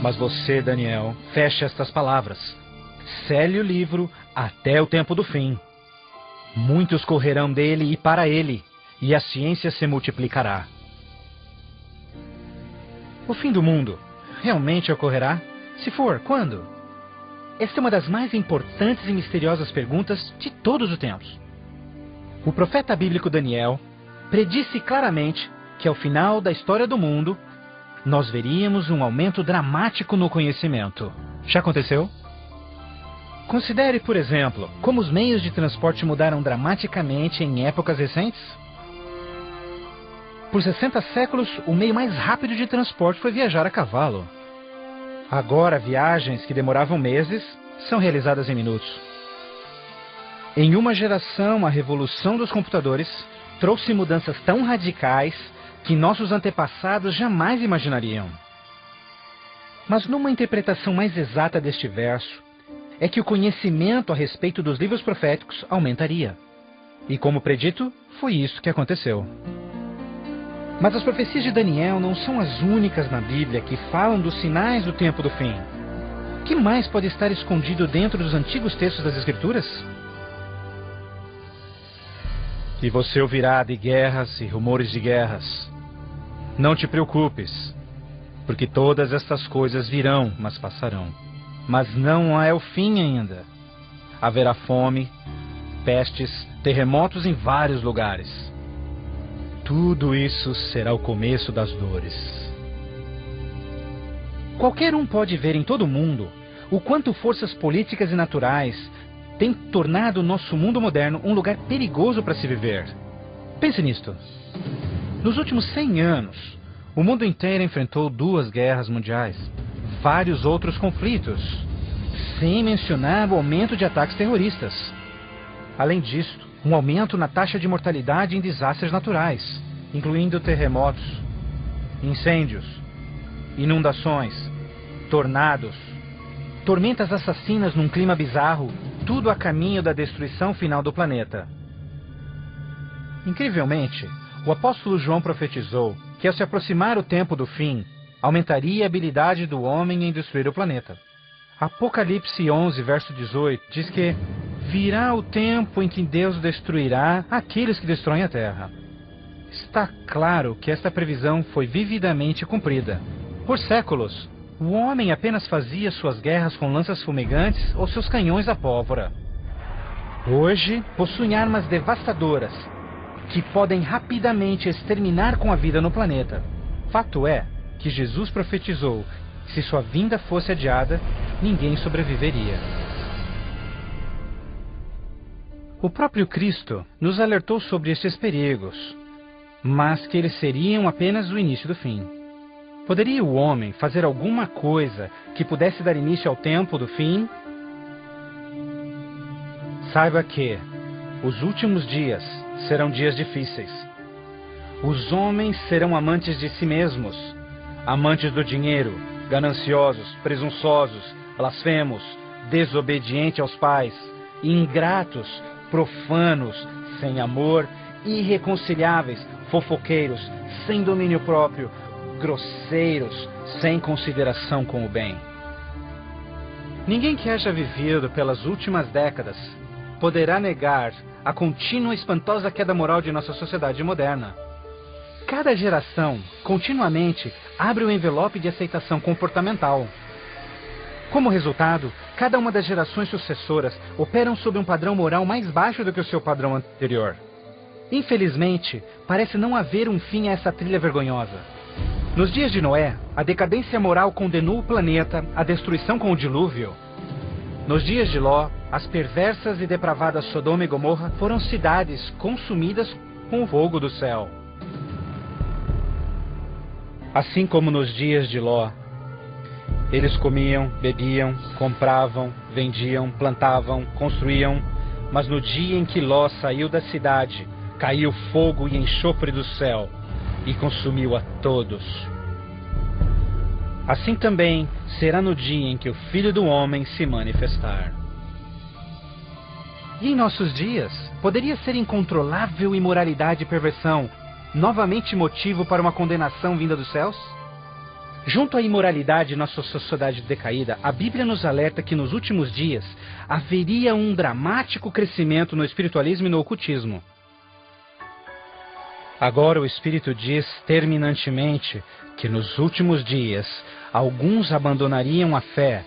Mas você, Daniel, feche estas palavras. Cele o livro até o tempo do fim. Muitos correrão dele e para ele, e a ciência se multiplicará. O fim do mundo realmente ocorrerá? Se for, quando? Esta é uma das mais importantes e misteriosas perguntas de todos os tempos. O profeta bíblico Daniel predisse claramente que ao final da história do mundo, nós veríamos um aumento dramático no conhecimento. Já aconteceu? Considere, por exemplo, como os meios de transporte mudaram dramaticamente em épocas recentes. Por 60 séculos, o meio mais rápido de transporte foi viajar a cavalo. Agora, viagens que demoravam meses são realizadas em minutos. Em uma geração, a revolução dos computadores trouxe mudanças tão radicais que nossos antepassados jamais imaginariam. Mas numa interpretação mais exata deste verso, é que o conhecimento a respeito dos livros proféticos aumentaria. E como predito, foi isso que aconteceu. Mas as profecias de Daniel não são as únicas na Bíblia que falam dos sinais do tempo do fim. O que mais pode estar escondido dentro dos antigos textos das Escrituras? E você ouvirá de guerras e rumores de guerras. Não te preocupes, porque todas estas coisas virão, mas passarão. Mas não é o fim ainda. Haverá fome, pestes, terremotos em vários lugares. Tudo isso será o começo das dores. Qualquer um pode ver em todo o mundo o quanto forças políticas e naturais têm tornado o nosso mundo moderno um lugar perigoso para se viver. Pense nisto. Nos últimos 100 anos, o mundo inteiro enfrentou 2 guerras mundiais, vários outros conflitos, sem mencionar o aumento de ataques terroristas. Além disso, um aumento na taxa de mortalidade em desastres naturais, incluindo terremotos, incêndios, inundações, tornados, tormentas assassinas num clima bizarro, tudo a caminho da destruição final do planeta. Incrivelmente, o apóstolo João profetizou que ao se aproximar o tempo do fim, aumentaria a habilidade do homem em destruir o planeta. Apocalipse 11, verso 18, diz que virá o tempo em que Deus destruirá aqueles que destroem a terra. Está claro que esta previsão foi vividamente cumprida. Por séculos, o homem apenas fazia suas guerras com lanças fumegantes ou seus canhões a pólvora. Hoje, possuem armas devastadoras que podem rapidamente exterminar com a vida no planeta. Fato é que Jesus profetizou que se sua vinda fosse adiada, ninguém sobreviveria. O próprio Cristo nos alertou sobre estes perigos, mas que eles seriam apenas o início do fim. Poderia o homem fazer alguma coisa que pudesse dar início ao tempo do fim? Saiba que os últimos dias serão dias difíceis. Os homens serão amantes de si mesmos, amantes do dinheiro, gananciosos, presunçosos, blasfemos, desobedientes aos pais, ingratos, profanos, sem amor, irreconciliáveis, fofoqueiros, sem domínio próprio, grosseiros, sem consideração com o bem. Ninguém que haja vivido pelas últimas décadas poderá negar a contínua e espantosa queda moral de nossa sociedade moderna. Cada geração, continuamente, abre o envelope de aceitação comportamental. Como resultado, cada uma das gerações sucessoras operam sob um padrão moral mais baixo do que o seu padrão anterior. Infelizmente, parece não haver um fim a essa trilha vergonhosa. Nos dias de Noé, a decadência moral condenou o planeta à destruição com o dilúvio. Nos dias de Ló, as perversas e depravadas Sodoma e Gomorra foram cidades consumidas com o fogo do céu. Assim como nos dias de Ló, eles comiam, bebiam, compravam, vendiam, plantavam, construíam, mas no dia em que Ló saiu da cidade, caiu fogo e enxofre do céu e consumiu a todos. Assim também será no dia em que o Filho do Homem se manifestar. E em nossos dias, poderia ser incontrolável imoralidade e perversão novamente motivo para uma condenação vinda dos céus? Junto à imoralidade em nossa sociedade decaída, a Bíblia nos alerta que nos últimos dias haveria um dramático crescimento no espiritualismo e no ocultismo. Agora o Espírito diz terminantemente que nos últimos dias alguns abandonariam a fé,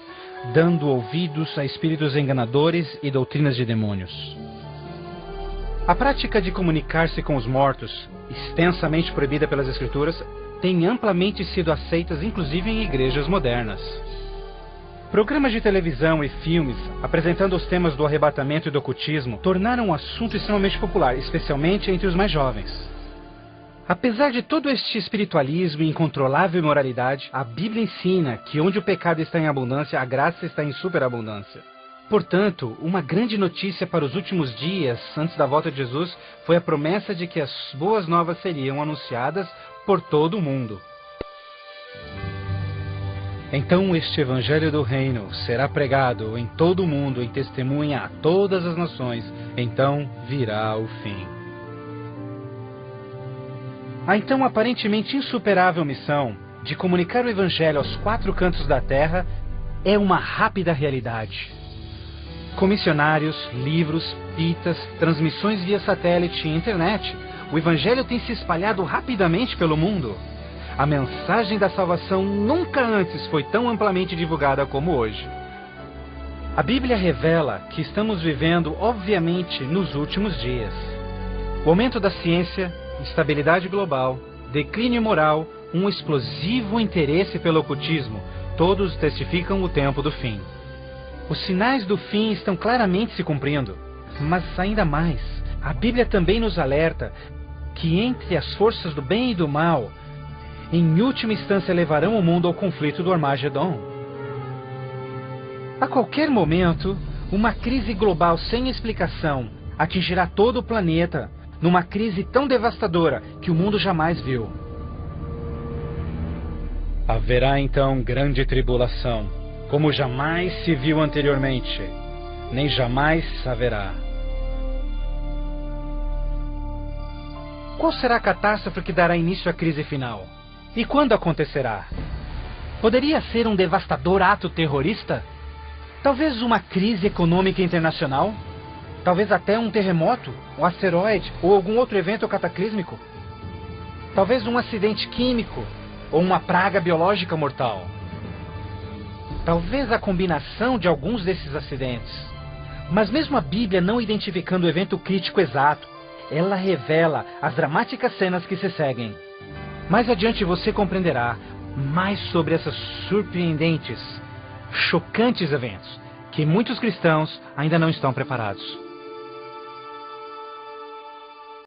dando ouvidos a espíritos enganadores e doutrinas de demônios. A prática de comunicar-se com os mortos, extensamente proibida pelas Escrituras, tem amplamente sido aceitas inclusive em igrejas modernas. Programas de televisão e filmes apresentando os temas do arrebatamento e do ocultismo tornaram um assunto extremamente popular, especialmente entre os mais jovens. Apesar de todo este espiritualismo e incontrolável imoralidade, a Bíblia ensina que onde o pecado está em abundância, a graça está em superabundância. Portanto, uma grande notícia para os últimos dias, antes da volta de Jesus, foi a promessa de que as boas novas seriam anunciadas por todo o mundo. Então este evangelho do reino será pregado em todo o mundo em testemunha a todas as nações, então virá o fim. A então aparentemente insuperável missão de comunicar o evangelho aos 4 cantos da terra é uma rápida realidade. Com missionários, livros, fitas, transmissões via satélite e internet, o evangelho tem se espalhado rapidamente pelo mundo. A mensagem da salvação nunca antes foi tão amplamente divulgada como hoje. A Bíblia revela que estamos vivendo, obviamente, nos últimos dias. O aumento da ciência, instabilidade global, declínio moral, um explosivo interesse pelo ocultismo, todos testificam o tempo do fim. Os sinais do fim estão claramente se cumprindo, mas ainda mais, a Bíblia também nos alerta que entre as forças do bem e do mal, em última instância levarão o mundo ao conflito do Armagedon. A qualquer momento, uma crise global sem explicação atingirá todo o planeta, numa crise tão devastadora que o mundo jamais viu. Haverá então grande tribulação, como jamais se viu anteriormente, nem jamais haverá. Qual será a catástrofe que dará início à crise final? E quando acontecerá? Poderia ser um devastador ato terrorista? Talvez uma crise econômica internacional? Talvez até um terremoto, um asteroide ou algum outro evento cataclísmico? Talvez um acidente químico ou uma praga biológica mortal? Talvez a combinação de alguns desses acidentes. Mas mesmo a Bíblia não identificando o evento crítico exato, ela revela as dramáticas cenas que se seguem. Mais adiante você compreenderá mais sobre esses surpreendentes, chocantes eventos que muitos cristãos ainda não estão preparados.